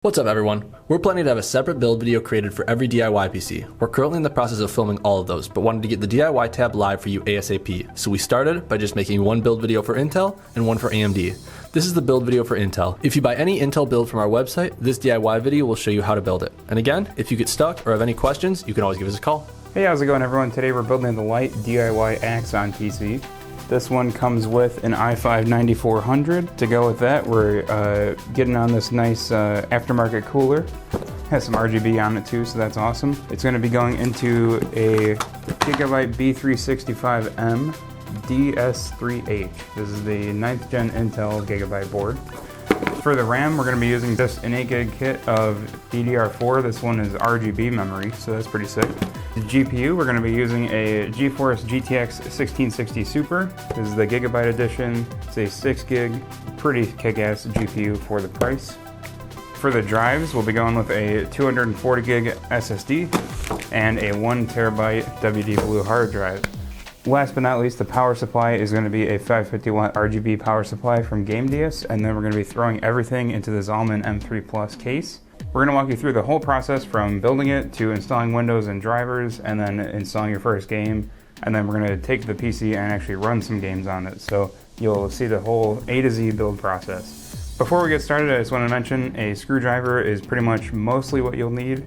What's up everyone? We're planning to have a separate build video created for every DIY PC. We're currently in the process of filming all of those, but wanted to get the DIY tab live for you ASAP. So we started by just making one build video for Intel and one for AMD. This is the build video for Intel. If you buy any Intel build from our website, this DIY video will show you how to build it. And again, if you get stuck or have any questions, you can always give us a call. Hey, how's it going everyone? Today we're building the Lyte DIY Axon PC. This one comes with an i5-9400. To go with that, we're getting on this nice aftermarket cooler. Has some RGB on it too, so that's awesome. It's going to be going into a Gigabyte B365M DS3H. This is the 9th gen Intel Gigabyte board. For the RAM, we're going to be using just an 8 gig kit of DDR4. This one is RGB memory, so that's pretty sick. The GPU, we're going to be using a GeForce GTX 1660 Super. This is the Gigabyte edition. It's a 6 gig, pretty kick-ass GPU for the price. For the drives, we'll be going with a 240 gig SSD and a 1 terabyte WD Blue hard drive. Last but not least, the power supply is going to be a 550 watt RGB power supply from GameDS, and then we're going to be throwing everything into the Zalman M3 Plus case. We're going to walk you through the whole process from building it to installing Windows and drivers, and then installing your first game, and then we're going to take the PC and actually run some games on it, so you'll see the whole A to Z build process. Before we get started, I just want to mention a screwdriver is pretty much mostly what you'll need.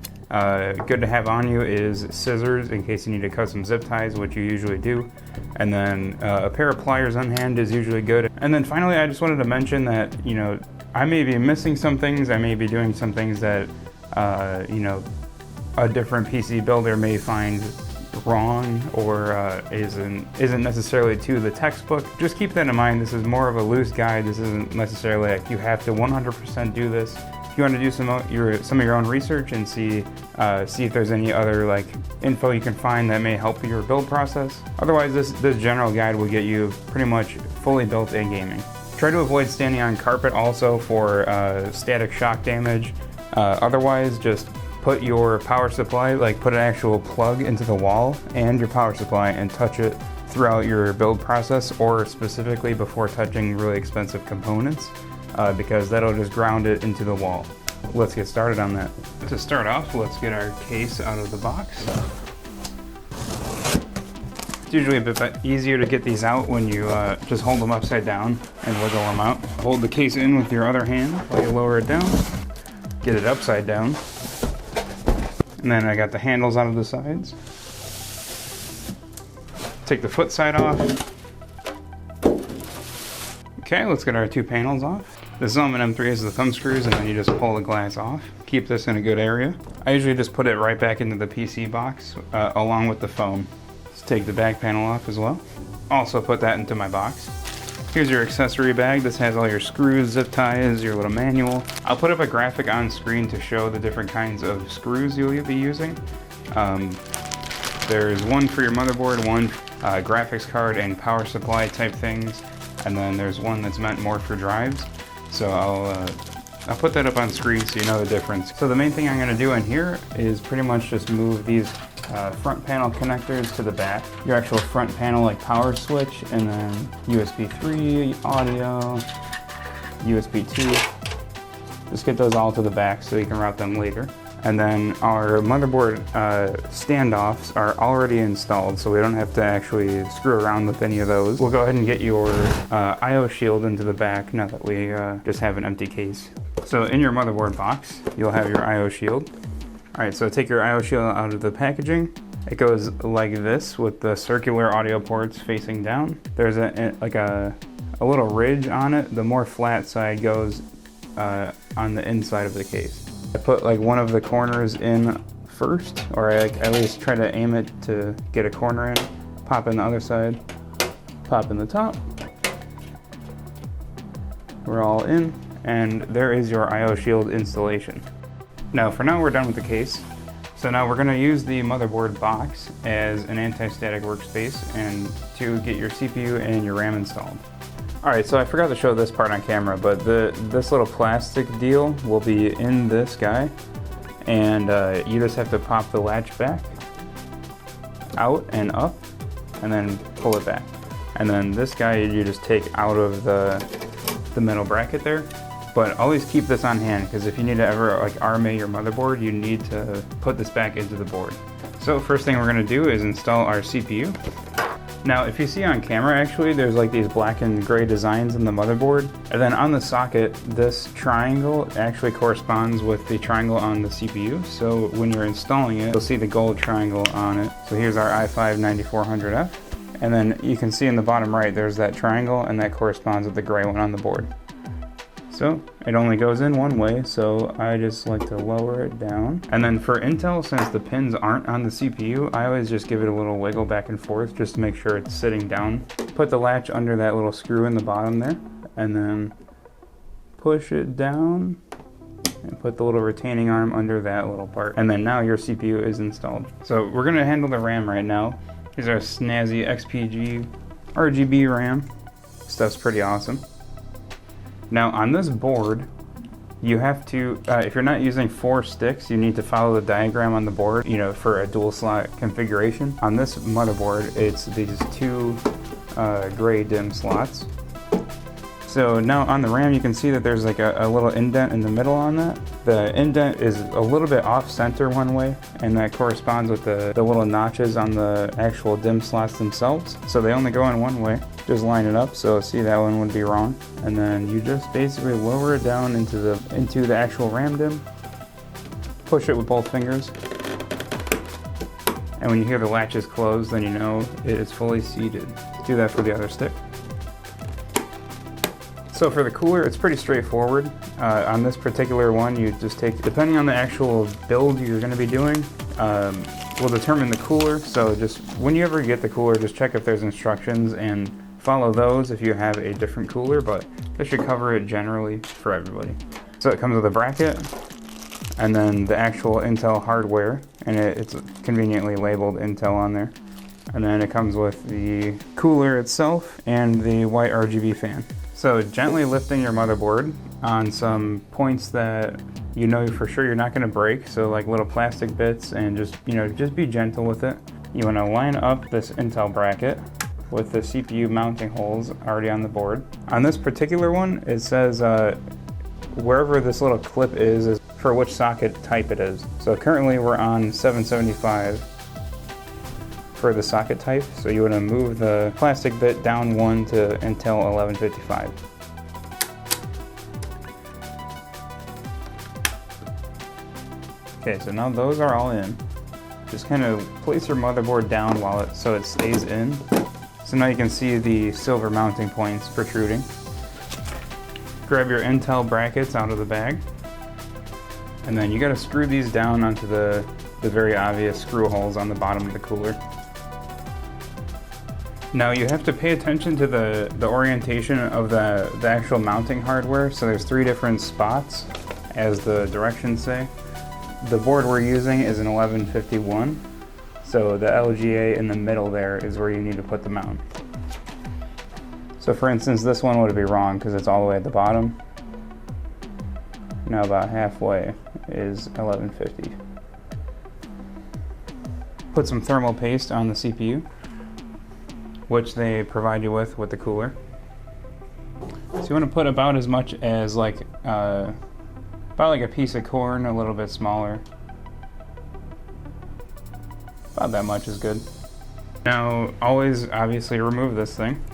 Good to have on you is scissors in case you need to cut some zip ties, which you usually do. And then a pair of pliers on hand is usually good. And then finally, I just wanted to mention that, you know, I may be missing some things. I may be doing some things that, you know, a different PC builder may find wrong or isn't necessarily to the textbook. Just keep that in mind. This is more of a loose guide. This isn't necessarily like you have to 100% do this. If you want to do some of your own research and see if there's any other like info you can find that may help your build process. Otherwise, this general guide will get you pretty much fully built in gaming. Try to avoid standing on carpet also for static shock damage. Otherwise, just put your power supply, like put an actual plug into the wall and your power supply and touch it throughout your build process, or specifically before touching really expensive components, because that'll just ground it into the wall. Let's get started on that. To start off, let's get our case out of the box. It's usually a bit easier to get these out when you just hold them upside down and wiggle them out. Hold the case in with your other hand while you lower it down. Get it upside down. And then I got the handles out of the sides. Take the foot side off. Okay, let's get our two panels off. The Zalman M3 is the thumb screws, and then you just pull the glass off. Keep this in a good area. I usually just put it right back into the PC box along with the foam. Let's take the back panel off as well. Also put that into my box. Here's your accessory bag. This has all your screws, zip ties, your little manual. I'll put up a graphic on screen to show the different kinds of screws you'll be using. There's one for your motherboard, one graphics card and power supply type things, and then there's one that's meant more for drives. So I'll put that up on screen so you know the difference. So the main thing I'm going to do in here is pretty much just move these front panel connectors to the back. Your actual front panel like power switch, and then USB 3, audio, USB 2. Just get those all to the back so you can route them later. And then our motherboard standoffs are already installed, so we don't have to actually screw around with any of those. We'll go ahead and get your I/O shield into the back now that we just have an empty case. So in your motherboard box, you'll have your I/O shield. Alright, so take your I/O shield out of the packaging. It goes like this with the circular audio ports facing down. There's a little ridge on it. The more flat side goes on the inside of the case. I put like one of the corners in first, or I at least try to aim it to get a corner in. Pop in the other side, pop in the top. We're all in, and there is your I/O shield installation. Now, for now, we're done with the case. So now we're going to use the motherboard box as an anti-static workspace and to get your CPU and your RAM installed. Alright, so I forgot to show this part on camera, but this little plastic deal will be in this guy, and you just have to pop the latch back, out and up, and then pull it back. And then this guy you just take out of the metal bracket there, But always keep this on hand, because if you need to ever like RMA your motherboard, you need to put this back into the board. So first thing we're gonna do is install our CPU. Now, if you see on camera, actually, there's like these black and gray designs in the motherboard. And then on the socket, this triangle actually corresponds with the triangle on the CPU. So when you're installing it, you'll see the gold triangle on it. So here's our i5-9400F. And then you can see in the bottom right, there's that triangle, and that corresponds with the gray one on the board. So it only goes in one way, so I just like to lower it down. And then for Intel, since the pins aren't on the CPU, I always just give it a little wiggle back and forth just to make sure it's sitting down. Put the latch under that little screw in the bottom there, and then push it down and put the little retaining arm under that little part. And then now your CPU is installed. So we're gonna handle the RAM right now. Here's our snazzy XPG RGB RAM. Stuff's pretty awesome. Now on this board, you have to, if you're not using 4 sticks, you need to follow the diagram on the board, you know, for a dual slot configuration. On this motherboard, it's these 2 gray dim slots. So now on the RAM, you can see that there's like a little indent in the middle on that. The indent is a little bit off center one way, and that corresponds with the little notches on the actual dim slots themselves. So they only go in one way. Just line it up, so see that one would be wrong. And then you just basically lower it down into the actual RAM DIMM. Push it with both fingers. And when you hear the latches close, then you know it is fully seated. Do that for the other stick. So for the cooler, it's pretty straightforward. On this particular one, you just take, depending on the actual build you're gonna be doing, will determine the cooler. So just when you ever get the cooler, just check if there's instructions and follow those if you have a different cooler, but this should cover it generally for everybody. So it comes with a bracket and then the actual Intel hardware, and it's conveniently labeled Intel on there. And then it comes with the cooler itself and the white RGB fan. So gently lifting your motherboard on some points that you know for sure you're not going to break, so like little plastic bits, and just, you know, just be gentle with it. You want to line up this Intel bracket with the CPU mounting holes already on the board. On this particular one, it says wherever this little clip is for which socket type it is. So currently we're on 775 for the socket type, so you want to move the plastic bit down 1 to Intel 1155. Okay, so now those are all in. Just kind of place your motherboard down so it stays in. So now you can see the silver mounting points protruding. Grab your Intel brackets out of the bag, and then you got to screw these down onto the very obvious screw holes on the bottom of the cooler. Now you have to pay attention to the orientation of the actual mounting hardware. So there's 3 different spots, as the directions say. The board we're using is an 1151, so the LGA in the middle there is where you need to put the mount. So for instance, this one would be wrong because it's all the way at the bottom. Now about halfway is 1150. Put some thermal paste on the CPU, which they provide you with the cooler. So you want to put about as much as about like a piece of corn, a little bit smaller. About that much is good. Now always obviously remove this thing.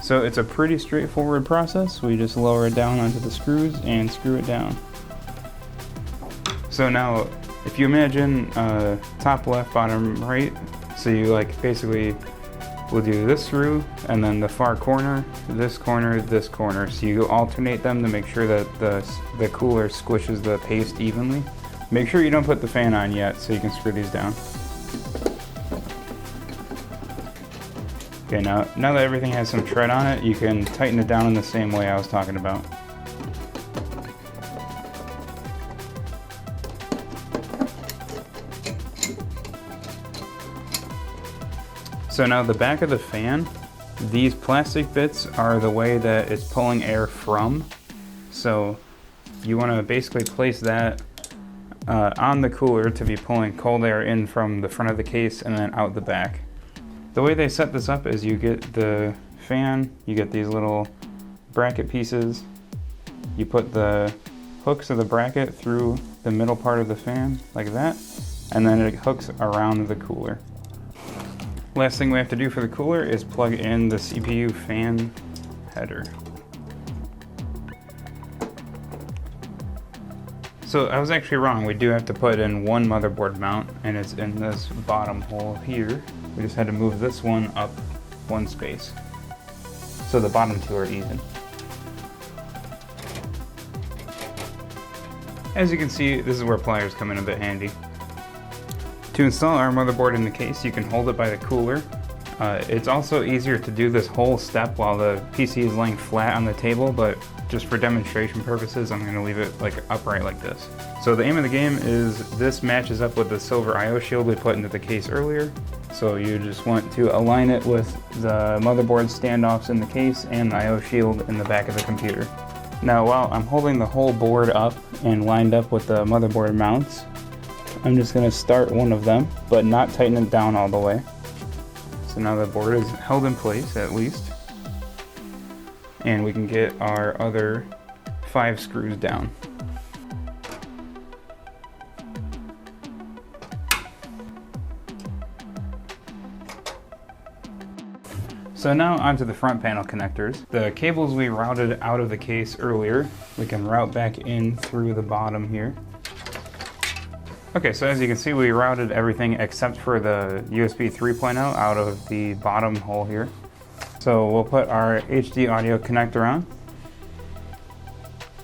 So it's a pretty straightforward process. We just lower it down onto the screws and screw it down. So now if you imagine top left, bottom right, so you like basically will do this screw and then the far corner, this corner, this corner. So you alternate them to make sure that the cooler squishes the paste evenly. Make sure you don't put the fan on yet so you can screw these down. Okay, now that everything has some tread on it, you can tighten it down in the same way I was talking about. So now the back of the fan, these plastic bits are the way that it's pulling air from. So you want to basically place that on the cooler to be pulling cold air in from the front of the case and then out the back. The way they set this up is you get the fan, you get these little bracket pieces. You put the hooks of the bracket through the middle part of the fan like that, and then it hooks around the cooler. Last thing we have to do for the cooler is plug in the CPU fan header. So I was actually wrong. We do have to put in one motherboard mount, and it's in this bottom hole here. We just had to move this one up one space, so the bottom two are even. As you can see, this is where pliers come in a bit handy. To install our motherboard in the case, you can hold it by the cooler. It's also easier to do this whole step while the PC is laying flat on the table, but just for demonstration purposes, I'm gonna leave it like upright like this. So the aim of the game is this matches up with the silver IO shield we put into the case earlier. So you just want to align it with the motherboard standoffs in the case and the IO shield in the back of the computer. Now while I'm holding the whole board up and lined up with the motherboard mounts, I'm just gonna start one of them, but not tighten it down all the way. So now the board is held in place at least. And we can get our other 5 screws down. So now onto the front panel connectors. The cables we routed out of the case earlier, we can route back in through the bottom here. Okay, so as you can see, we routed everything except for the USB 3.0 out of the bottom hole here. So we'll put our HD audio connector on.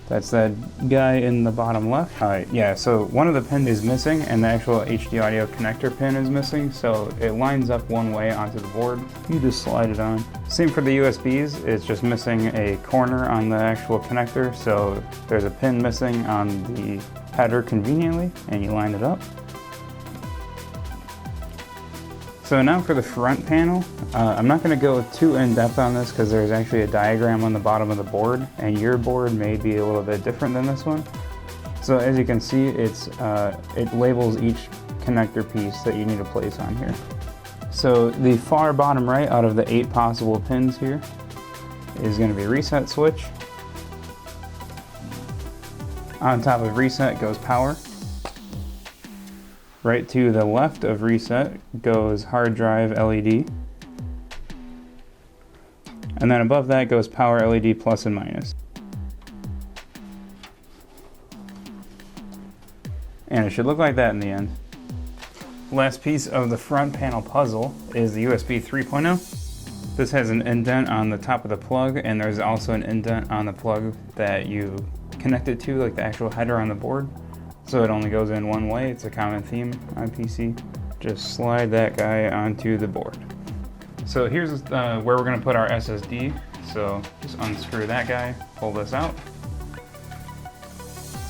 That's that guy in the bottom left. Yeah, so one of the pins is missing and the actual HD audio connector pin is missing, so it lines up one way onto the board. You just slide it on. Same for the USBs, it's just missing a corner on the actual connector, so there's a pin missing on the header conveniently, and you line it up. So now for the front panel, I'm not going to go too in-depth on this because there's actually a diagram on the bottom of the board, and your board may be a little bit different than this one. So as you can see, it labels each connector piece that you need to place on here. So the far bottom right out of the 8 possible pins here is going to be reset switch. On top of reset goes power. Right to the left of reset goes hard drive LED. And then above that goes power LED plus and minus. And it should look like that in the end. Last piece of the front panel puzzle is the USB 3.0. This has an indent on the top of the plug, and there's also an indent on the plug that you connect it to, like the actual header on the board. So it only goes in one way. It's a common theme on PC. Just slide that guy onto the board. So here's where we're going to put our SSD. So just unscrew that guy, pull this out.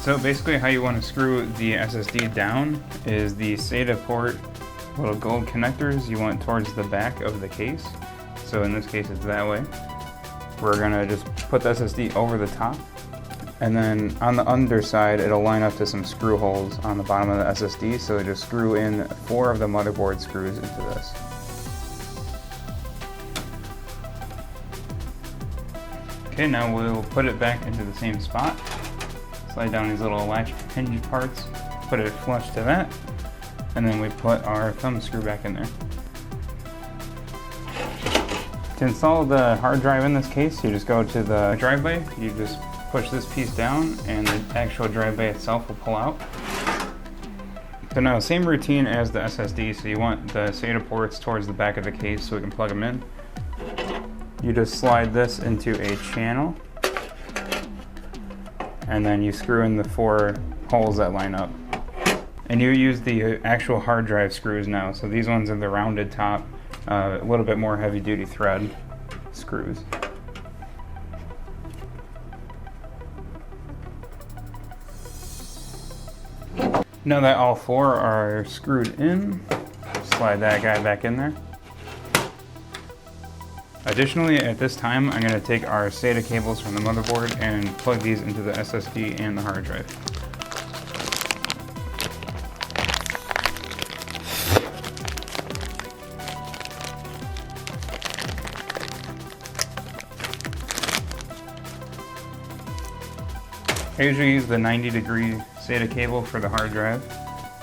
So basically how you want to screw the SSD down is the SATA port little gold connectors you want towards the back of the case. So in this case it's that way. We're going to just put the SSD over the top. And then on the underside, it'll line up to some screw holes on the bottom of the SSD, so just screw in 4 of the motherboard screws into this. Okay, now we'll put it back into the same spot. Slide down these little latch hinge parts, put it flush to that, and then we put our thumb screw back in there. To install the hard drive in this case, you just go to the drive bay, you just push this piece down and the actual drive bay itself will pull out. So now same routine as the SSD, so you want the SATA ports towards the back of the case so we can plug them in. You just slide this into a channel and then you screw in the 4 holes that line up. And you use the actual hard drive screws now, so these ones are the rounded top, a little bit more heavy duty thread screws. Now that all 4 are screwed in, slide that guy back in there. Additionally, at this time, I'm going to take our SATA cables from the motherboard and plug these into the SSD and the hard drive. I usually use the 90-degree SATA cable for the hard drive.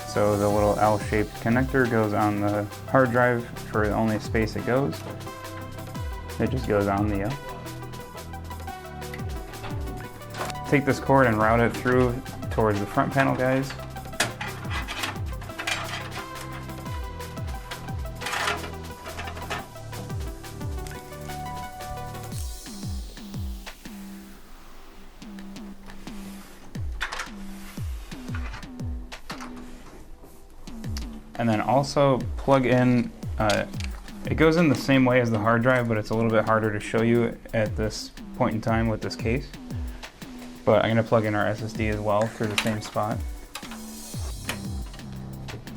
So the little L-shaped connector goes on the hard drive for the only space it goes. It just goes on the L. Take this cord and route it through towards the front panel guys. And then also plug in, it goes in the same way as the hard drive, but it's a little bit harder to show you at this point in time with this case. But I'm gonna plug in our SSD as well through the same spot.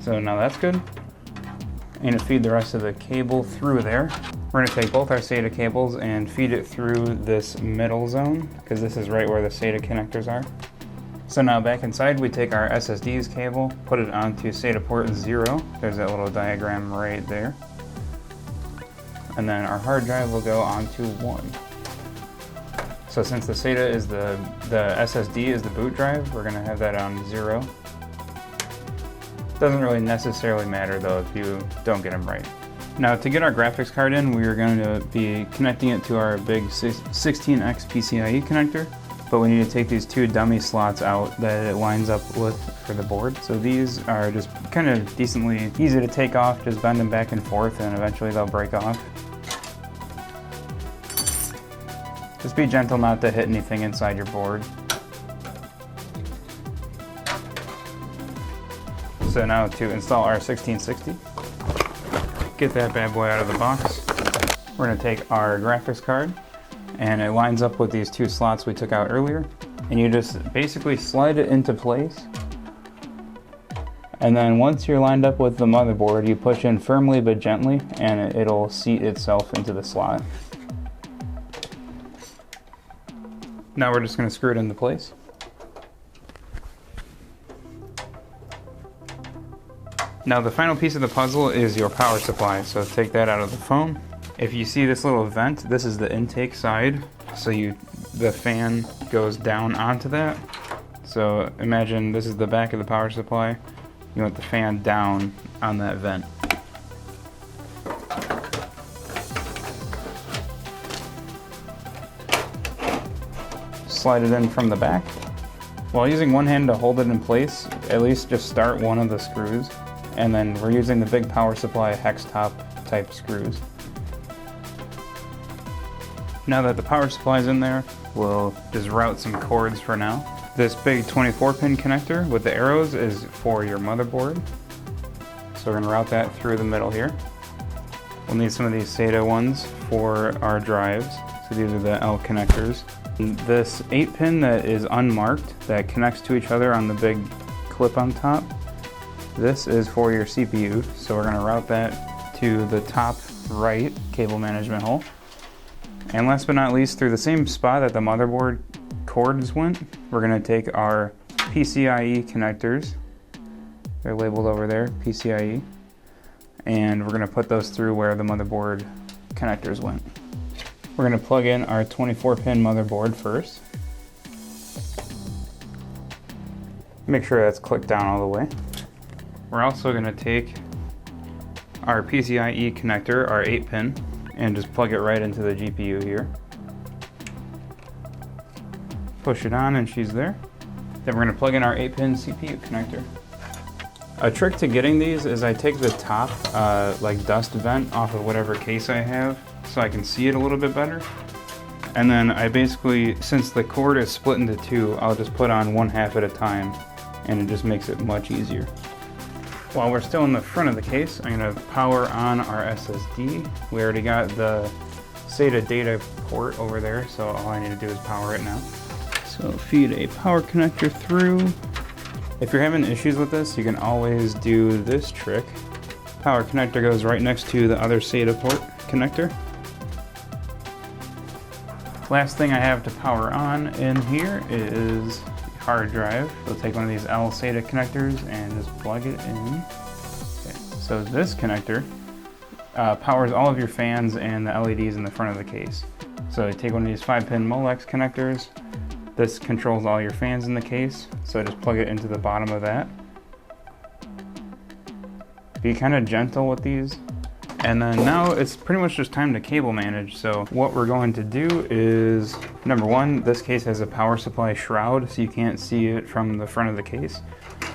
So now that's good. I'm gonna feed the rest of the cable through there. We're gonna take both our SATA cables and feed it through this middle zone, because this is right where the SATA connectors are. So now back inside, we take our SSD's cable, put it onto SATA port 0. There's that little diagram right there. And then our hard drive will go onto 1. So since the SATA is the SSD is the boot drive, we're gonna have that on 0. Doesn't really necessarily matter though if you don't get them right. Now to get our graphics card in, we are going to be connecting it to our big 16X PCIe connector. But we need to take these 2 dummy slots out that it lines up with for the board. So these are just kind of decently easy to take off, just bend them back and forth and eventually they'll break off. Just be gentle not to hit anything inside your board. So now to install our 1660, get that bad boy out of the box. We're gonna take our graphics card, and it lines up with these 2 slots we took out earlier. And you just basically slide it into place. And then once you're lined up with the motherboard, you push in firmly but gently, and it'll seat itself into the slot. Now we're just gonna screw it into place. Now the final piece of the puzzle is your power supply, so take that out of the phone. If you see this little vent, this is the intake side, so the fan goes down onto that. So imagine this is the back of the power supply. You want the fan down on that vent. Slide it in from the back. While using one hand to hold it in place, at least just start one of the screws. And then we're using the big power supply hex top type screws. Now that the power supply is in there, we'll just route some cords for now. This big 24-pin connector with the arrows is for your motherboard. So we're gonna route that through the middle here. We'll need some of these SATA ones for our drives. So these are the L connectors. And this 8-pin that is unmarked, that connects to each other on the big clip on top, this is for your CPU. So we're gonna route that to the top right cable management hole. And last but not least, through the same spot that the motherboard cords went, we're gonna take our PCIe connectors. They're labeled over there, PCIe. And we're gonna put those through where the motherboard connectors went. We're gonna plug in our 24-pin motherboard first. Make sure that's clicked down all the way. We're also gonna take our PCIe connector, our 8-pin, and just plug it right into the GPU here. Push it on and she's there. Then we're gonna plug in our 8-pin CPU connector. A trick to getting these is I take the top like dust vent off of whatever case I have so I can see it a little bit better. And then I basically, since the cord is split into 2, I'll just put on 1/2 at a time and it just makes it much easier. While we're still in the front of the case, I'm gonna power on our SSD. We already got the SATA data port over there, so all I need to do is power it now. So feed a power connector through. If you're having issues with this, you can always do this trick. Power connector goes right next to the other SATA port connector. Last thing I have to power on in here is hard drive. So take one of these L SATA connectors and just plug it in. Okay. So this connector powers all of your fans and the LEDs in the front of the case. So take one of these 5-pin Molex connectors, This controls all your fans in the case, so just plug it into the bottom of that. Be kind of gentle with these. And then now it's pretty much just time to cable manage. So what we're going to do is, number one, this case has a power supply shroud, so you can't see it from the front of the case.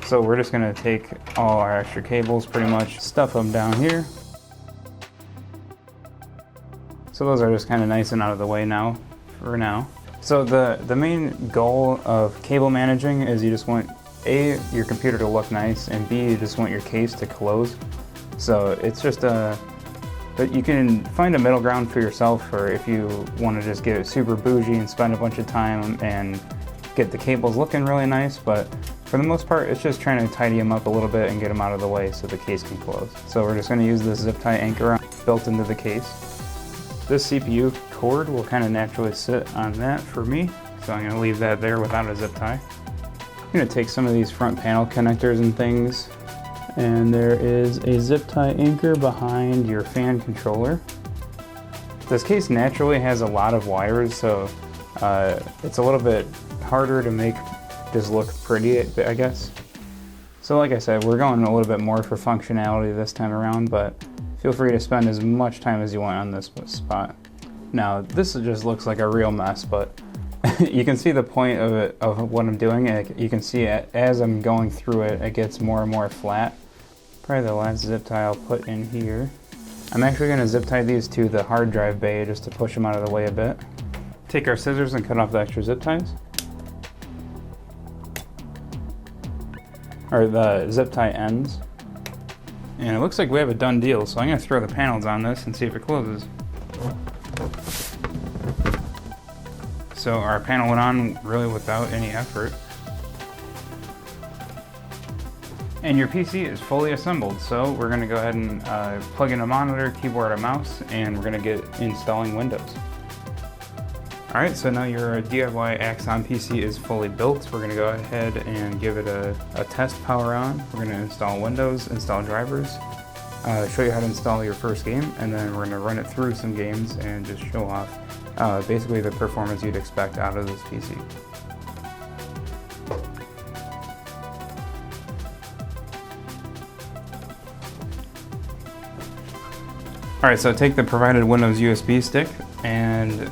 So we're just gonna take all our extra cables, pretty much stuff them down here. So those are just kind of nice and out of the way now, for now. So the main goal of cable managing is you just want A, your computer to look nice, and B, you just want your case to close. So it's just but you can find a middle ground for yourself, or if you want to just get super bougie and spend a bunch of time and get the cables looking really nice, but for the most part, it's just trying to tidy them up a little bit and get them out of the way so the case can close. So we're just going to use this zip tie anchor built into the case. This CPU cord will kind of naturally sit on that for me, so I'm going to leave that there without a zip tie. I'm going to take some of these front panel connectors and things, and there is a zip tie anchor behind your fan controller. This case naturally has a lot of wires, so it's a little bit harder to make just look pretty, I guess. So like I said, we're going a little bit more for functionality this time around, but feel free to spend as much time as you want on this spot. Now, this just looks like a real mess, but you can see the point of it, of what I'm doing. You can see it, as I'm going through it, it gets more and more flat. Probably the last zip tie I'll put in here. I'm actually going to zip tie these to the hard drive bay just to push them out of the way a bit. Take our scissors and cut off the extra zip ties. Or the zip tie ends. And it looks like we have a done deal, so I'm going to throw the panels on this and see if it closes. So our panel went on really without any effort. And your PC is fully assembled, so we're going to go ahead and plug in a monitor, keyboard, and mouse, and we're going to get installing Windows. Alright, so now your DIY Axon PC is fully built. We're going to go ahead and give it a test power on. We're going to install Windows, install drivers, show you how to install your first game, and then we're going to run it through some games and just show off basically the performance you'd expect out of this PC. Alright, so take the provided Windows USB stick and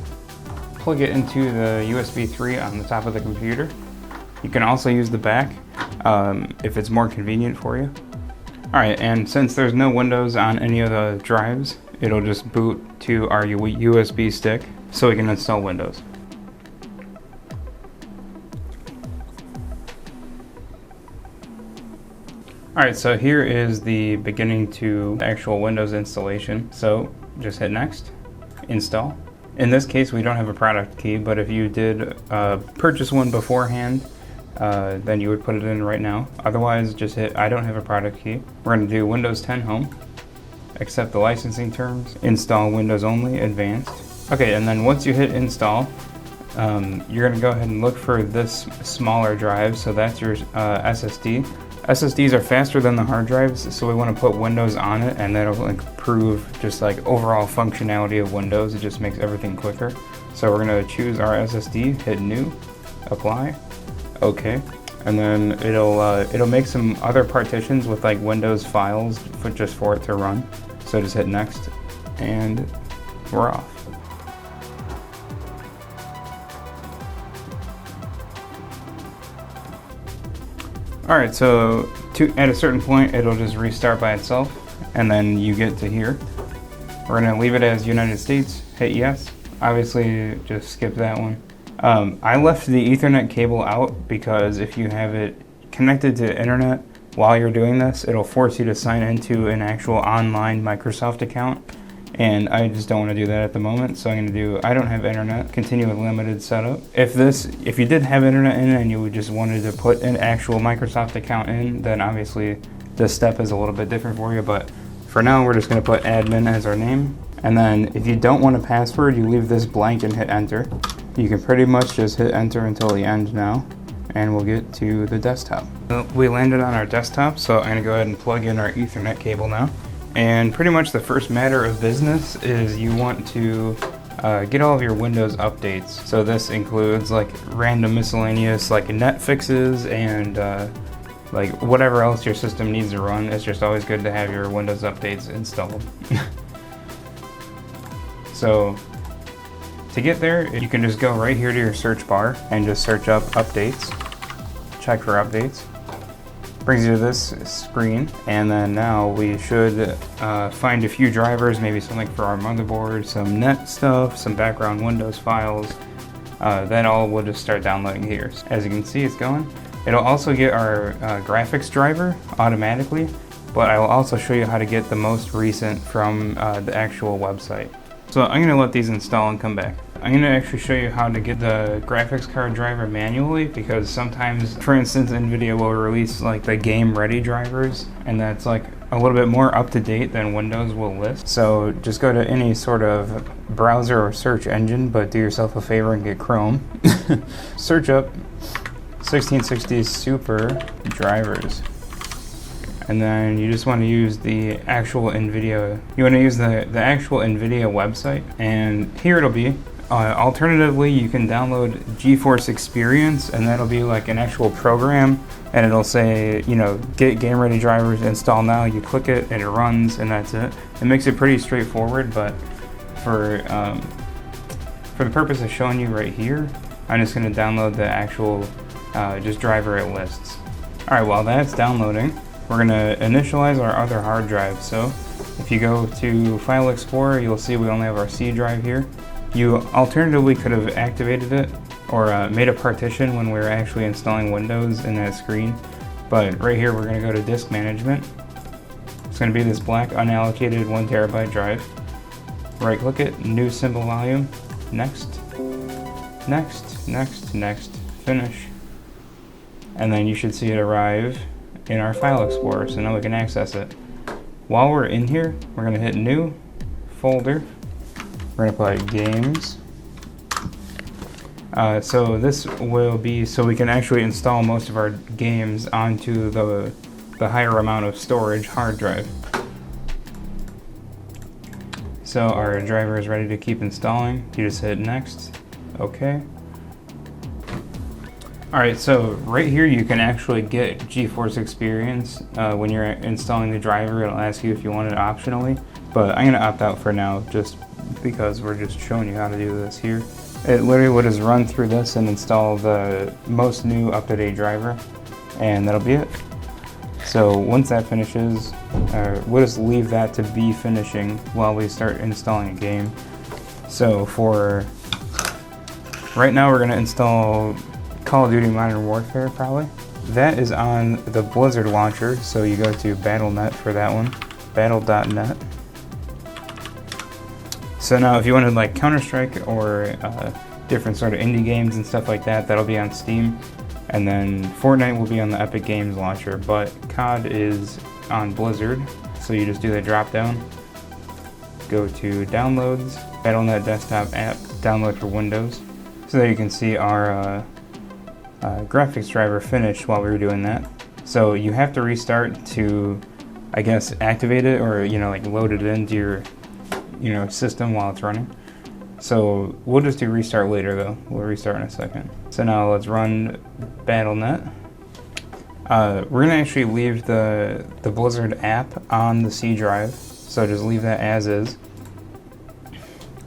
plug it into the USB 3 on the top of the computer. You can also use the back if it's more convenient for you. Alright, and since there's no Windows on any of the drives, it'll just boot to our USB stick so we can install Windows. Alright, so here is the beginning to actual Windows installation. So just hit next, install. In this case, we don't have a product key, but if you did purchase one beforehand, then you would put it in right now. Otherwise, just hit I don't have a product key. We're going to do Windows 10 Home, accept the licensing terms, install Windows Only, Advanced. Okay, and then once you hit install, you're going to go ahead and look for this smaller drive, so that's your SSD. SSDs are faster than the hard drives, so we want to put Windows on it, and that'll improve just like overall functionality of Windows. It just makes everything quicker. So we're going to choose our SSD, hit New, Apply, OK, and then it'll make some other partitions with like Windows files for it to run. So just hit Next, and we're off. Alright, so at a certain point it'll just restart by itself, and then you get to here. We're going to leave it as United States, hit yes. Obviously just skip that one. I left the Ethernet cable out because if you have it connected to internet while you're doing this, it'll force you to sign into an actual online Microsoft account, and I just don't want to do that at the moment. So I'm going to do I don't have internet, continue with limited setup. If you did have internet in and you just wanted to put an actual Microsoft account in, then obviously this step is a little bit different for you, but for now we're just going to put admin as our name. And then if you don't want a password, you leave this blank and hit enter. You can pretty much just hit enter until the end now, and we'll get to the desktop. We landed on our desktop, so I'm going to go ahead and plug in our Ethernet cable now. And pretty much the first matter of business is you want to get all of your Windows updates. So this includes like random miscellaneous like net fixes and like whatever else your system needs to run. It's just always good to have your Windows updates installed. So to get there, you can just go right here to your search bar and just search up updates, check for updates. Brings you to this screen, and then now we should find a few drivers, maybe something for our motherboard, some net stuff, some background Windows files. That all will just start downloading here. As you can see, it's going. It'll also get our graphics driver automatically, but I will also show you how to get the most recent from the actual website. So I'm going to let these install and come back. I'm going to actually show you how to get the graphics card driver manually, because sometimes, for instance, NVIDIA will release like the game ready drivers, and that's like a little bit more up to date than Windows will list. So just go to any sort of browser or search engine, but do yourself a favor and get Chrome. Search up 1660 Super drivers. And then you just want to use the actual NVIDIA. You want to use the actual NVIDIA website, and here it'll be. Alternatively, you can download GeForce Experience, and that'll be like an actual program, and it'll say, you know, get game ready drivers, install now. You click it and it runs, and that's it. It makes it pretty straightforward, but for the purpose of showing you right here, I'm just going to download the actual just driver it lists. All right, while that's downloading, we're going to initialize our other hard drive. So if you go to File Explorer, you'll see we only have our C drive here. You alternatively could have activated it or made a partition when we were actually installing Windows in that screen. But right here, we're going to go to Disk Management. It's going to be this black unallocated 1 terabyte drive. Right click it, New Symbol Volume, Next, Next, Next, Next, Finish. And then you should see it arrive in our File Explorer, so now we can access it. While we're in here, we're going to hit New, Folder. We're going to put Games. So this will be so we can actually install most of our games onto the higher amount of storage hard drive. So our driver is ready to keep installing. You just hit Next, OK. Alright, so right here you can actually get GeForce Experience. When you're installing the driver, it'll ask you if you want it optionally, but I'm going to opt out for now just because we're just showing you how to do this here. It literally will just run through this and install the most new up-to-date driver, and that'll be it. So once that finishes, we'll just leave that to be finishing while we start installing a game. So for right now, we're going to install Call of Duty Modern Warfare probably. That is on the Blizzard launcher, so you go to Battle.net for that one, battle.net. So now if you wanted like Counter-Strike or different sort of indie games and stuff like that, that'll be on Steam. And then Fortnite will be on the Epic Games launcher, but COD is on Blizzard. So you just do the drop down, go to Downloads, Battle.net Desktop App, Download for Windows. So there you can see our graphics driver finished while we were doing that. So you have to restart to, I guess, activate it or, you know, like load it into your, you know, system while it's running. So we'll just do restart later though. We'll restart in a second. So now let's run Battle.net. We're gonna actually leave the Blizzard app on the C drive. So just leave that as is.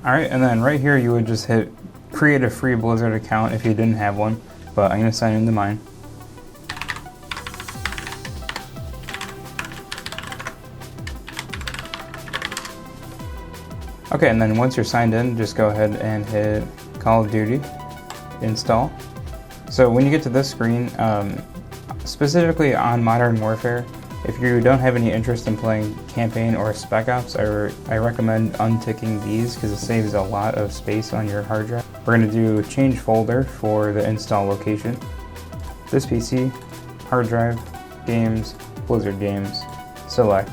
All right, and then right here you would just hit create a free Blizzard account if you didn't have one, but I'm gonna sign into mine. Okay, and then once you're signed in, just go ahead and hit Call of Duty, install. So when you get to this screen, specifically on Modern Warfare, if you don't have any interest in playing Campaign or Spec Ops, I recommend unticking these because it saves a lot of space on your hard drive. We're going to do change folder for the install location. This PC, hard drive, games, Blizzard games, select,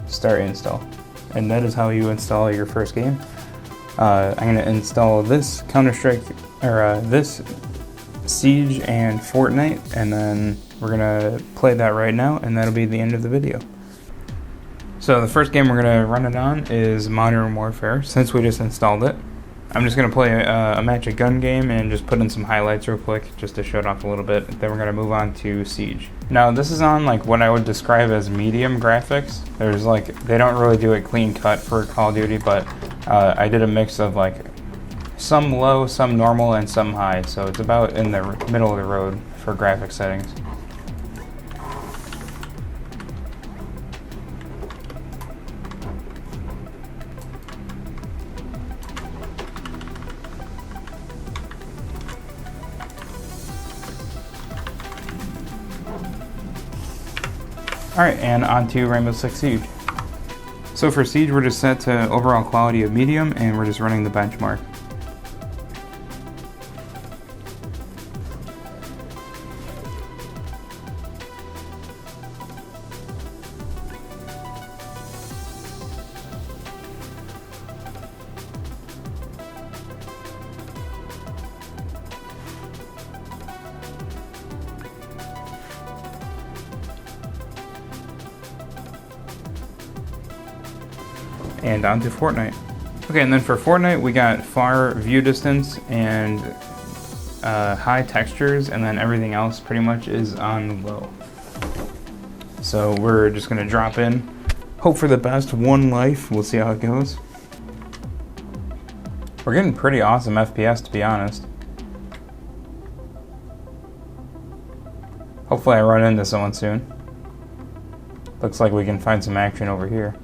start install. And that is how you install your first game. I'm going to install this Counter-Strike, or this Siege and Fortnite, and then we're going to play that right now, and that'll be the end of the video. So the first game we're going to run it on is Modern Warfare, since we just installed it. I'm just going to play a match of gun game and just put in some highlights real quick just to show it off a little bit. Then we're going to move on to Siege. Now this is on like what I would describe as medium graphics. There's like, they don't really do it clean cut for Call of Duty, but I did a mix of like some low, some normal, and some high. So it's about in the middle of the road for graphic settings. Alright, and on to Rainbow Six Siege. So for Siege, we're just set to overall quality of medium, and we're just running the benchmark. And on to Fortnite. Okay, and then for Fortnite, we got far view distance and high textures, and then everything else pretty much is on low. So we're just gonna drop in, hope for the best, one life, we'll see how it goes. We're getting pretty awesome FPS, to be honest. Hopefully I run into someone soon. Looks like we can find some action over here.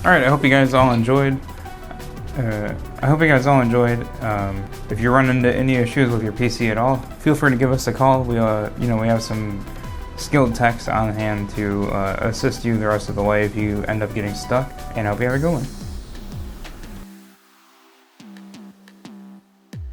Alright, I hope you guys all enjoyed. If you run into any issues with your PC at all, feel free to give us a call. We have some skilled techs on hand to assist you the rest of the way if you end up getting stuck. And I hope you have a good one.